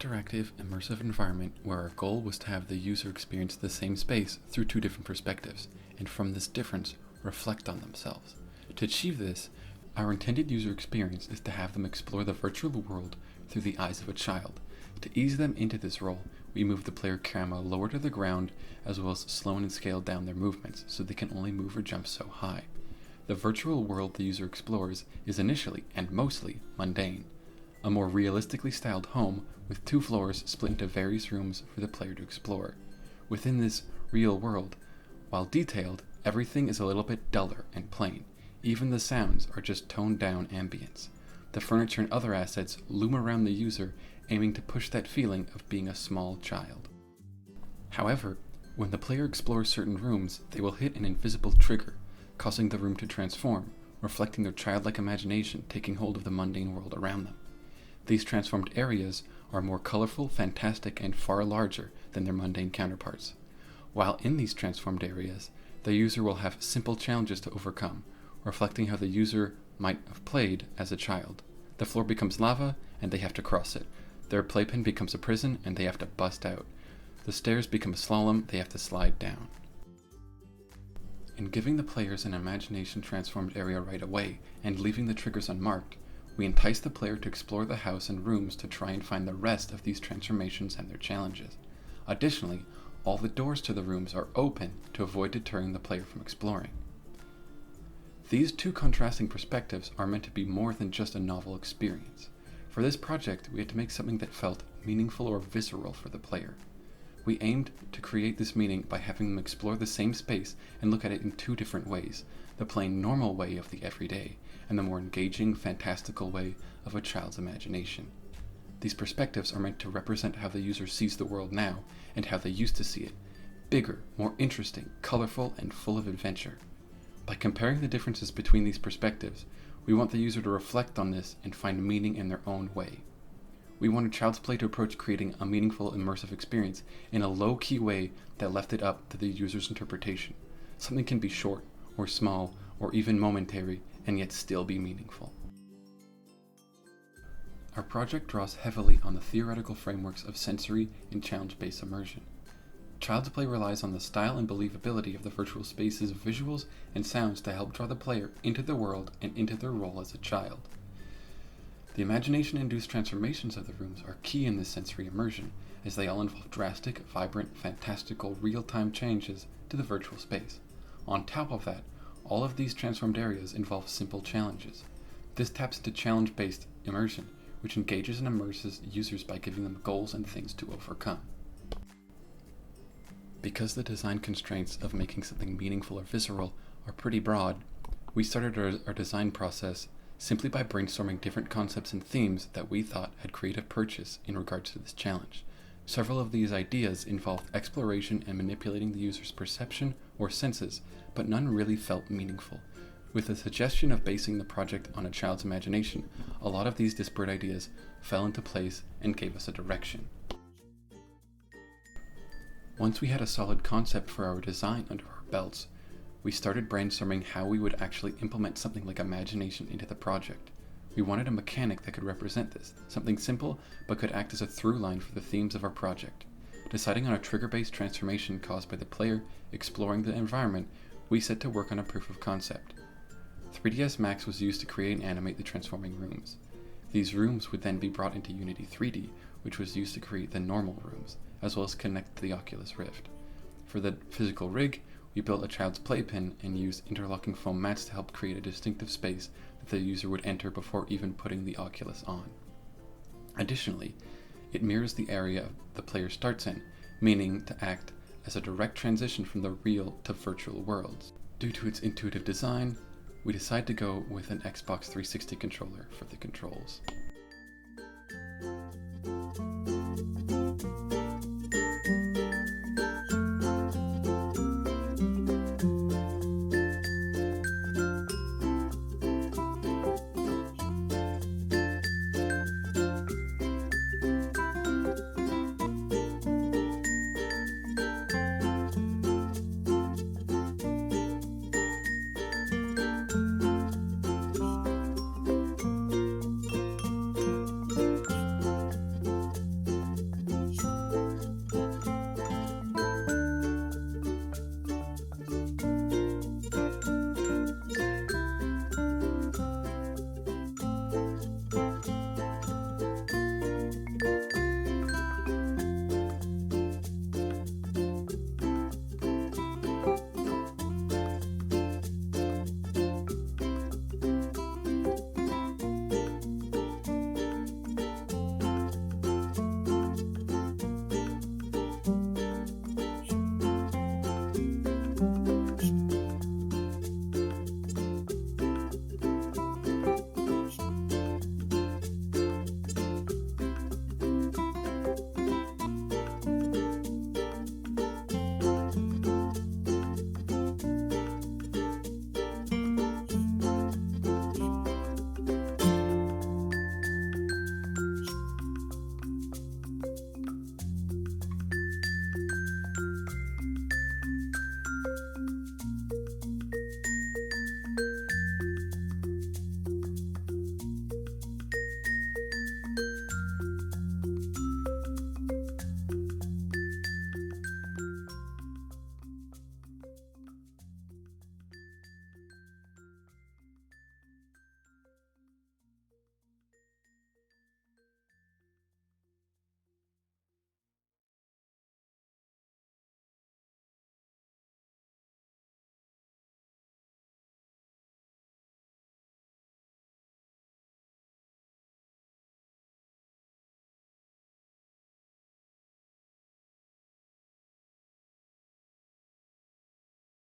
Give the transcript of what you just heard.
interactive, immersive environment where our goal was to have the user experience the same space through two different perspectives, and from this difference, reflect on themselves. To achieve this, our intended user experience is to have them explore the virtual world through the eyes of a child. To ease them into this role, we move the player camera lower to the ground, as well as slow and scale down their movements so they can only move or jump so high. The virtual world the user explores is initially, and mostly, mundane. A more realistically styled home with 2 floors split into various rooms for the player to explore. Within this real world, while detailed, everything is a little bit duller and plain. Even the sounds are just toned down ambience. The furniture and other assets loom around the user, aiming to push that feeling of being a small child. However, when the player explores certain rooms, they will hit an invisible trigger, causing the room to transform, reflecting their childlike imagination taking hold of the mundane world around them. These transformed areas are more colorful, fantastic, and far larger than their mundane counterparts. While in these transformed areas, the user will have simple challenges to overcome, reflecting how the user might have played as a child. The floor becomes lava, and they have to cross it. Their playpen becomes a prison, and they have to bust out. The stairs become a slalom, they have to slide down. In giving the players an imagination transformed area right away, and leaving the triggers unmarked, we entice the player to explore the house and rooms to try and find the rest of these transformations and their challenges. Additionally, all the doors to the rooms are open to avoid deterring the player from exploring. These two contrasting perspectives are meant to be more than just a novel experience. For this project, we had to make something that felt meaningful or visceral for the player. We aimed to create this meaning by having them explore the same space and look at it in 2 different ways: the plain normal way of the everyday, and the more engaging, fantastical way of a child's imagination. These perspectives are meant to represent how the user sees the world now and how they used to see it: bigger, more interesting, colorful, and full of adventure. By comparing the differences between these perspectives, we want the user to reflect on this and find meaning in their own way. We wanted Child's Play to approach creating a meaningful, immersive experience in a low-key way that left it up to the user's interpretation. Something can be short, or small, or even momentary, and yet still be meaningful. Our project draws heavily on the theoretical frameworks of sensory and challenge-based immersion. Child's Play relies on the style and believability of the virtual space's visuals and sounds to help draw the player into the world and into their role as a child. The imagination-induced transformations of the rooms are key in this sensory immersion, as they all involve drastic, vibrant, fantastical, real-time changes to the virtual space. On top of that, all of these transformed areas involve simple challenges. This taps into challenge-based immersion, which engages and immerses users by giving them goals and things to overcome. Because the design constraints of making something meaningful or visceral are pretty broad, we started our design process simply by brainstorming different concepts and themes that we thought had creative purchase in regards to this challenge. Several of these ideas involved exploration and manipulating the user's perception or senses, but none really felt meaningful. With the suggestion of basing the project on a child's imagination, a lot of these disparate ideas fell into place and gave us a direction. Once we had a solid concept for our design under our belts, we started brainstorming how we would actually implement something like imagination into the project. We wanted a mechanic that could represent this, something simple but could act as a through line for the themes of our project. Deciding on a trigger-based transformation caused by the player exploring the environment, we set to work on a proof of concept. 3ds Max was used to create and animate the transforming rooms. These rooms would then be brought into Unity 3D, which was used to create the normal rooms, as well as connect to the Oculus Rift. For the physical rig, we built a child's playpen and used interlocking foam mats to help create a distinctive space that the user would enter before even putting the Oculus on. Additionally, it mirrors the area the player starts in, meaning to act as a direct transition from the real to virtual worlds. Due to its intuitive design, we decided to go with an Xbox 360 controller for the controls.